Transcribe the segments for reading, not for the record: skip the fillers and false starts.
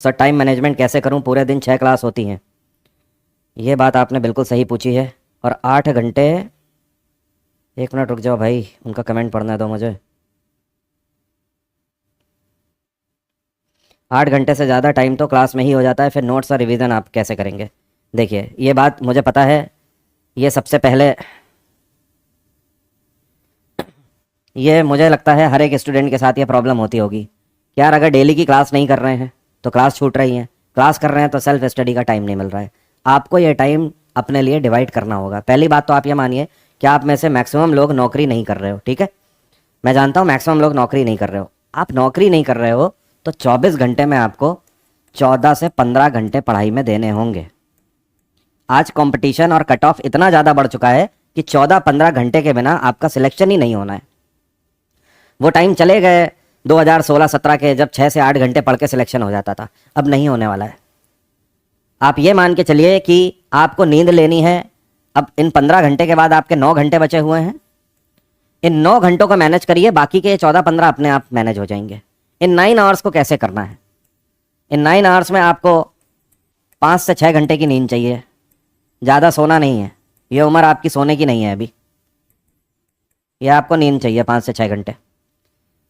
Sir time management कैसे करूं, पूरे दिन 6 क्लास होती हैं। ये बात आपने बिल्कुल सही पूछी है। और 8 घंटे, 1 मिनट रुक जाओ भाई, उनका कमेंट पढ़ने दो मुझे। 8 घंटे से ज़्यादा टाइम तो क्लास में ही हो जाता है, फिर नोट्स और रिवीजन आप कैसे करेंगे। देखिए ये बात मुझे पता है, ये सबसे पहले ये मुझे लगता है हर एक स्टूडेंट के साथ ये प्रॉब्लम होती होगी कि यार अगर डेली की क्लास नहीं कर रहे हैं तो क्लास छूट रही हैं, क्लास कर रहे हैं तो सेल्फ स्टडी का टाइम नहीं मिल रहा है। आपको ये टाइम अपने लिए डिवाइड करना होगा। पहली बात तो आप ये मानिए कि आप में से मैक्सिमम लोग नौकरी नहीं कर रहे हो, ठीक है। मैं जानता हूँ मैक्सिमम लोग नौकरी नहीं कर रहे हो। आप नौकरी नहीं कर रहे हो तो 24 घंटे में आपको 14 से 15 घंटे पढ़ाई में देने होंगे। आज कंपटीशन और कट ऑफ इतना ज़्यादा बढ़ चुका है कि 14-15 घंटे के बिना आपका सिलेक्शन ही नहीं होना है। वो टाइम चले गए 2016-17 के, जब 6 से 8 घंटे पढ़ के सिलेक्शन हो जाता था। अब नहीं होने वाला है। आप ये मान के चलिए कि आपको नींद लेनी है। अब इन 15 घंटे के बाद आपके 9 घंटे बचे हुए हैं। इन 9 घंटों को मैनेज करिए, बाकी के 14-15 अपने आप मैनेज हो जाएंगे। इन 9 आवर्स को कैसे करना है? इन 9 आवर्स में आपको 5 से 6 घंटे की नींद चाहिए। ज़्यादा सोना नहीं है, ये उम्र आपकी सोने की नहीं है अभी। ये आपको नींद चाहिए 5 से 6 घंटे।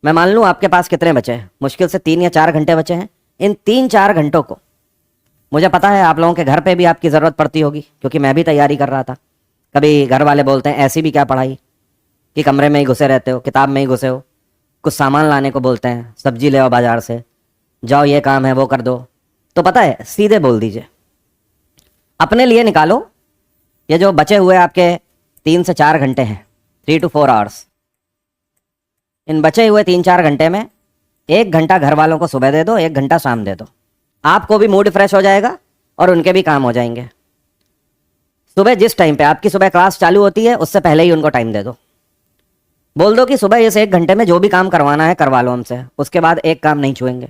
मैं मान लूँ आपके पास कितने बचे हैं, मुश्किल से 3 या 4 घंटे बचे हैं। इन 3-4 घंटों को, मुझे पता है आप लोगों के घर पे भी आपकी ज़रूरत पड़ती होगी, क्योंकि मैं भी तैयारी कर रहा था। कभी घर वाले बोलते हैं ऐसी भी क्या पढ़ाई कि कमरे में ही घुसे रहते हो, किताब में ही घुसे हो। कुछ सामान लाने को बोलते हैं, सब्जी ले आओ बाजार से, जाओ ये काम है वो कर दो। तो पता है, सीधे बोल दीजिए, अपने लिए निकालो ये जो बचे हुए आपके 3 से 4 घंटे हैं, 3 to 4 आवर्स। इन बचे हुए 3-4 घंटे में 1 घंटा घर वालों को सुबह दे दो, 1 घंटा शाम दे दो। आपको भी मूड फ्रेश हो जाएगा और उनके भी काम हो जाएंगे। सुबह जिस टाइम पे आपकी सुबह क्लास चालू होती है उससे पहले ही उनको टाइम दे दो। बोल दो कि सुबह इस 1 घंटे में जो भी काम करवाना है करवा लो हमसे, उसके बाद एक काम नहीं छुएंगे।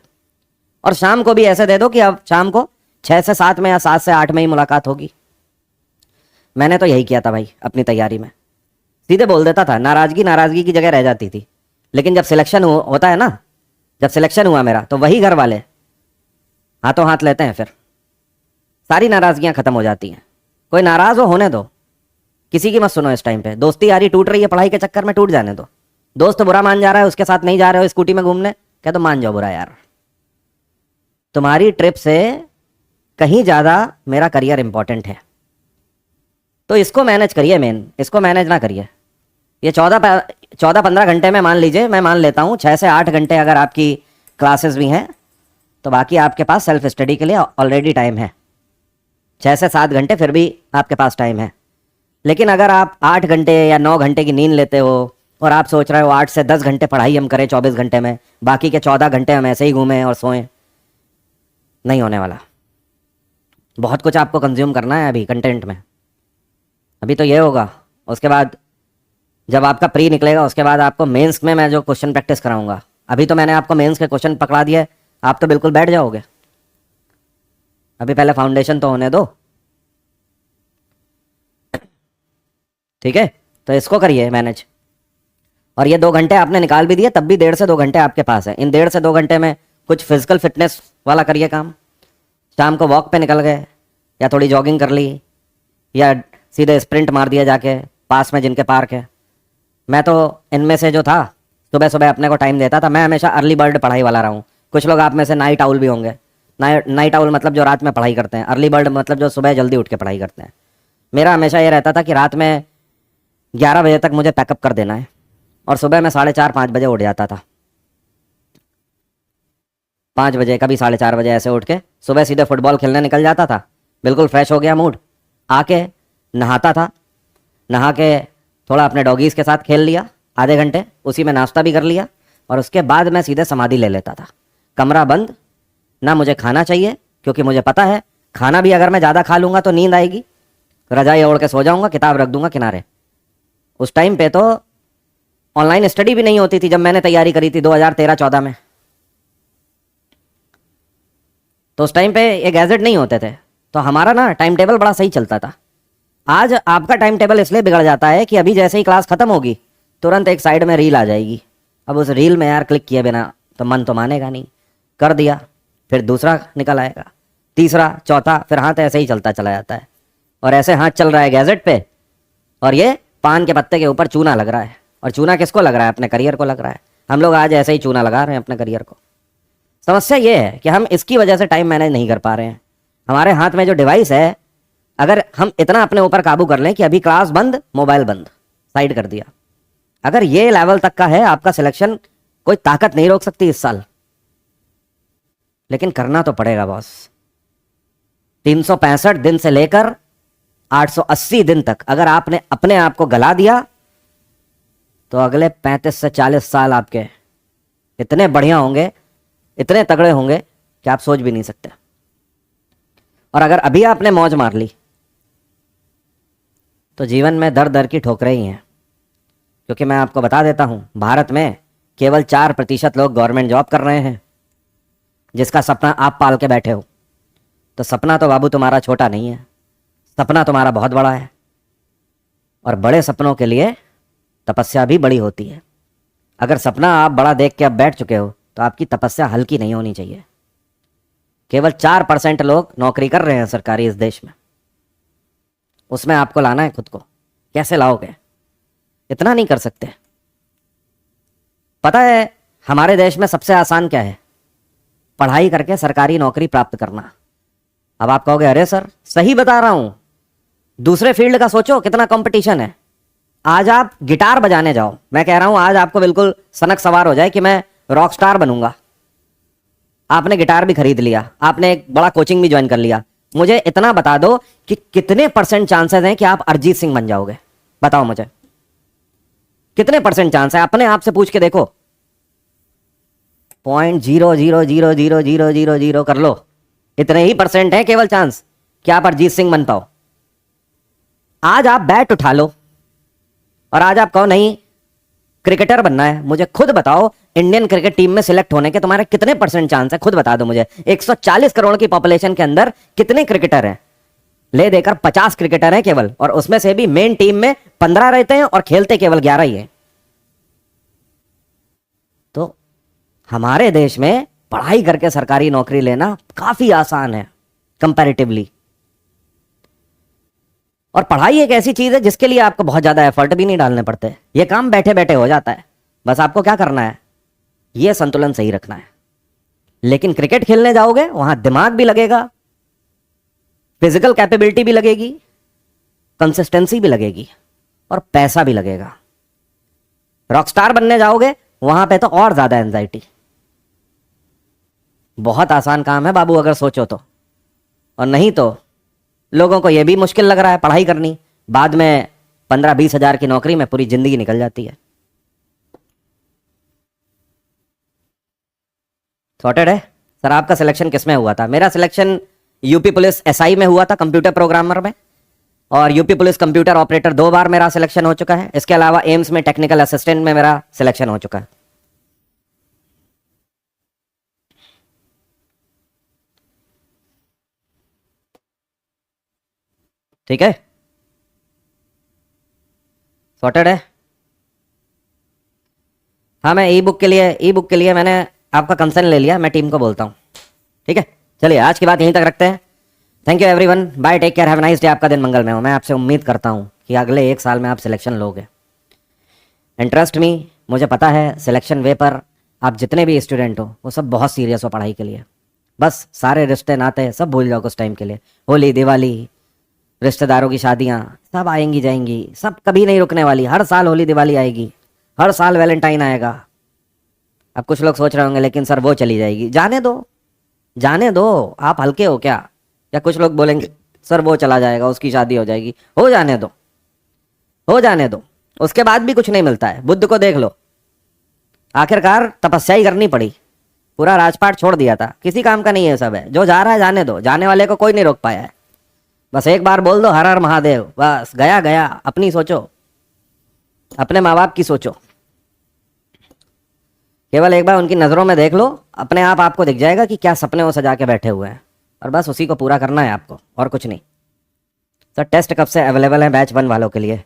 और शाम को भी ऐसे दे दो कि अब शाम को 6 से 7 में या 7 से 8 में ही मुलाकात होगी। मैंने तो यही किया था भाई अपनी तैयारी में, सीधे बोल देता था। नाराजगी नाराजगी की जगह रह जाती थी, लेकिन जब सिलेक्शन होता है ना, जब सिलेक्शन हुआ मेरा, तो वही घर वाले हाथों हाथ लेते हैं, फिर सारी नाराजगियां खत्म हो जाती हैं। कोई नाराज हो होने दो, किसी की मत सुनो इस टाइम पे। दोस्ती यारी टूट रही है पढ़ाई के चक्कर में, टूट जाने दो। दोस्त बुरा मान जा रहा है, उसके साथ नहीं जा रहे हो स्कूटी में घूमने, क्या तो मान जाओ बुरा यार। तुम्हारी ट्रिप से कहीं ज़्यादा मेरा करियर इंपॉर्टेंट है, तो इसको मैनेज करिए। मेन इसको मैनेज ना करिए। ये 14-15 घंटे में मान लीजिए, मैं मान लेता हूँ 6 से 8 घंटे अगर आपकी क्लासेस भी हैं, तो बाकी आपके पास सेल्फ स्टडी के लिए ऑलरेडी टाइम है। 6 से 7 घंटे फिर भी आपके पास टाइम है। लेकिन अगर आप 8 घंटे या 9 घंटे की नींद लेते हो और आप सोच रहे हो 8 से 10 घंटे पढ़ाई हम करें 24 घंटे में, बाकी के 14 घंटे हम ऐसे ही घूमें और सोएं, नहीं होने वाला। बहुत कुछ आपको कंज्यूम करना है अभी कंटेंट में। अभी तो ये होगा, उसके बाद जब आपका प्री निकलेगा उसके बाद आपको मेंस में मैं जो क्वेश्चन प्रैक्टिस कराऊंगा। अभी तो मैंने आपको मेंस के क्वेश्चन पकड़ा दिए, आप तो बिल्कुल बैठ जाओगे। अभी पहले फाउंडेशन तो होने दो, ठीक है। तो इसको करिए मैनेज। और ये 2 घंटे आपने निकाल भी दिए, तब भी 1.5 से 2 घंटे आपके पास है। इन 1.5 से 2 घंटे में कुछ फिजिकल फिटनेस वाला करिए काम। शाम को वॉक पे निकल गए, या थोड़ी जॉगिंग कर ली, या सीधे स्प्रिंट मार दिया जाके पास में जिनके पार्क है। मैं तो इनमें से जो था, सुबह सुबह अपने को टाइम देता था। मैं हमेशा अर्ली बर्ड पढ़ाई वाला रहा हूँ। कुछ लोग आप में से नाइट आउल भी होंगे। नाइट आउल मतलब जो रात में पढ़ाई करते हैं, अर्ली बर्ड मतलब जो सुबह जल्दी उठ के पढ़ाई करते हैं। मेरा हमेशा ये रहता था कि रात में 11 बजे तक मुझे पैकअप कर देना है, और सुबह मैं 4:30-5 बजे उठ जाता था। 5 बजे, कभी 4:30 बजे ऐसे उठ के सुबह सीधे फुटबॉल खेलने निकल जाता था। बिल्कुल फ्रेश हो गया मूड, आके नहाता था। नहा के थोड़ा अपने डॉगीज़ के साथ खेल लिया आधे घंटे, उसी में नाश्ता भी कर लिया, और उसके बाद मैं सीधे समाधि ले लेता था। कमरा बंद, ना मुझे खाना चाहिए, क्योंकि मुझे पता है खाना भी अगर मैं ज़्यादा खा लूँगा तो नींद आएगी। रजाई ओढ़ के सो जाऊँगा, किताब रख दूंगा किनारे। उस टाइम पे तो ऑनलाइन स्टडी भी नहीं होती थी जब मैंने तैयारी करी थी 2013-14 में। तो उस टाइम पे ये गैजेट नहीं होते थे, तो हमारा ना टाइम टेबल बड़ा सही चलता था। आज आपका टाइम टेबल इसलिए बिगड़ जाता है कि अभी जैसे ही क्लास खत्म होगी तुरंत एक साइड में रील आ जाएगी। अब उस रील में यार क्लिक किए बिना तो मन तो मानेगा नहीं। कर दिया, फिर दूसरा निकल आएगा, तीसरा, चौथा, फिर हाथ ऐसे ही चलता चला जाता है। और ऐसे हाथ चल रहा है गैजेट पे, और ये पान के पत्ते के ऊपर चूना लग रहा है। और चूना किसको लग रहा है? अपने करियर को लग रहा है। हम लोग आज ऐसे ही चूना लगा रहे हैं अपने करियर को। समस्या ये है कि हम इसकी वजह से टाइम मैनेज नहीं कर पा रहे हैं। हमारे हाथ में जो डिवाइस है, अगर हम इतना अपने ऊपर काबू कर लें कि अभी क्लास बंद, मोबाइल बंद, साइड कर दिया, अगर ये लेवल तक का है आपका सिलेक्शन, कोई ताकत नहीं रोक सकती इस साल। लेकिन करना तो पड़ेगा बॉस। 365 दिन से लेकर 880 दिन तक अगर आपने अपने आप को गला दिया, तो अगले 35 से 40 साल आपके इतने बढ़िया होंगे, इतने तगड़े होंगे कि आप सोच भी नहीं सकते। और अगर अभी आपने मौज मार ली, तो जीवन में दर दर की ठोकरें ही हैं। क्योंकि मैं आपको बता देता हूं, भारत में केवल 4% लोग गवर्नमेंट जॉब कर रहे हैं, जिसका सपना आप पाल के बैठे हो। तो सपना तो बाबू तुम्हारा छोटा नहीं है, सपना तुम्हारा बहुत बड़ा है। और बड़े सपनों के लिए तपस्या भी बड़ी होती है। अगर सपना आप बड़ा देख के अब बैठ चुके हो, तो आपकी तपस्या हल्की नहीं होनी चाहिए। केवल 4% लोग नौकरी कर रहे हैं सरकारी इस देश में, उसमें आपको लाना है खुद को। कैसे लाओगे? इतना नहीं कर सकते। पता है हमारे देश में सबसे आसान क्या है? पढ़ाई करके सरकारी नौकरी प्राप्त करना। अब आप कहोगे अरे सर सही बता रहा हूं, दूसरे फील्ड का सोचो कितना कंपटीशन है। आज आप गिटार बजाने जाओ, मैं कह रहा हूं आज आपको बिल्कुल सनक सवार हो जाए कि मैं रॉक स्टार बनूंगा। आपने गिटार भी खरीद लिया, आपने एक बड़ा कोचिंग भी ज्वाइन कर लिया। मुझे इतना बता दो कि कितने % चांसेस हैं कि आप अरिजीत सिंह बन जाओगे? बताओ मुझे, कितने % चांस है? अपने आप से पूछ के देखो। 0.0000000 कर लो, इतने ही % है केवल चांस कि आप अरिजीत सिंह बन पाओ। आज आप बैट उठा लो और आज आप कहो नहीं क्रिकेटर बनना है। मुझे खुद बताओ, इंडियन क्रिकेट टीम में सिलेक्ट होने के तुम्हारे कितने % चांस है? खुद बता दो मुझे। 140 करोड़ की पॉपुलेशन के अंदर कितने क्रिकेटर हैं? ले देकर 50 क्रिकेटर हैं केवल, और उसमें से भी मेन टीम में 15 रहते हैं और खेलते केवल 11 ही हैं। तो हमारे देश में पढ़ाई करके सरकारी नौकरी लेना काफी आसान है कंपैरेटिवली। और पढ़ाई एक ऐसी चीज है जिसके लिए आपको बहुत ज्यादा एफर्ट भी नहीं डालने पड़ते। ये काम बैठे बैठे हो जाता है। बस आपको क्या करना है, ये संतुलन सही रखना है। लेकिन क्रिकेट खेलने जाओगे, वहां दिमाग भी लगेगा, फिजिकल कैपेबिलिटी भी लगेगी, कंसिस्टेंसी भी लगेगी, और पैसा भी लगेगा। रॉकस्टार बनने जाओगे, वहां पे तो और ज्यादा एंजाइटी। बहुत आसान काम है बाबू अगर सोचो तो। और नहीं तो लोगों को यह भी मुश्किल लग रहा है पढ़ाई करनी, बाद में 15-20 हजार की नौकरी में पूरी जिंदगी निकल जाती है। सॉर्टेड है सर। आपका सिलेक्शन किस में हुआ था? मेरा सिलेक्शन यूपी पुलिस एसआई में हुआ था, कंप्यूटर प्रोग्रामर में। और यूपी पुलिस कंप्यूटर ऑपरेटर 2 बार मेरा सिलेक्शन हो चुका है। इसके अलावा एम्स में टेक्निकल असिस्टेंट में मेरा सिलेक्शन हो चुका है। ठीक है, सॉर्टेड है। हाँ, मैं ई बुक के लिए मैंने आपका कंसर्न ले लिया, मैं टीम को बोलता हूँ। ठीक है, चलिए आज की बात यहीं तक रखते हैं। Thank you everyone, bye, take care, have a nice day. आपका दिन मंगलमय हो। मैं आपसे उम्मीद करता हूँ कि अगले 1 साल में आप सिलेक्शन लोगे। एंड ट्रस्ट मी, मुझे पता है सिलेक्शन वे पर आप जितने भी स्टूडेंट हो वो सब बहुत सीरियस हो पढ़ाई के लिए। बस सारे रिश्ते नाते सब भूल जाओ कुछ टाइम के लिए। होली, दिवाली, रिश्तेदारों की शादियां सब आएंगी जाएंगी, सब कभी नहीं रुकने वाली। हर साल होली दिवाली आएगी, हर साल वैलेंटाइन आएगा। अब कुछ लोग सोच रहे होंगे लेकिन सर वो चली जाएगी। जाने दो, जाने दो, आप हल्के हो क्या? या कुछ लोग बोलेंगे सर वो चला जाएगा, उसकी शादी हो जाएगी। हो जाने दो, हो जाने दो। उसके बाद भी कुछ नहीं मिलता है। बुद्ध को देख लो, आखिरकार तपस्या ही करनी पड़ी, पूरा राजपाट छोड़ दिया था। किसी काम का नहीं है सब है। जो जा रहा है जाने दो, जाने वाले को कोई नहीं रोक पाया है। बस एक बार बोल दो हर हर महादेव, बस गया गया। अपनी सोचो, अपने माँ बाप की सोचो। केवल एक बार उनकी नज़रों में देख लो, अपने आप आपको दिख जाएगा कि क्या सपने वो सजा के बैठे हुए हैं, और बस उसी को पूरा करना है आपको, और कुछ नहीं। सर टेस्ट कब से अवेलेबल है बैच 1 वालों के लिए?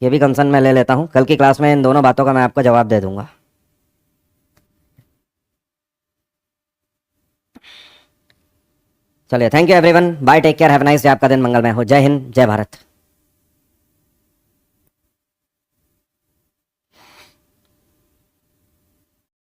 ये भी कंसर्न मैं ले लेता हूँ। कल की क्लास में इन दोनों बातों का मैं आपको जवाब दे दूंगा। चलिए, thank you everyone, bye, take care, have nice day, आपका दिन मंगलमय हो। जय हिंद, जय भारत।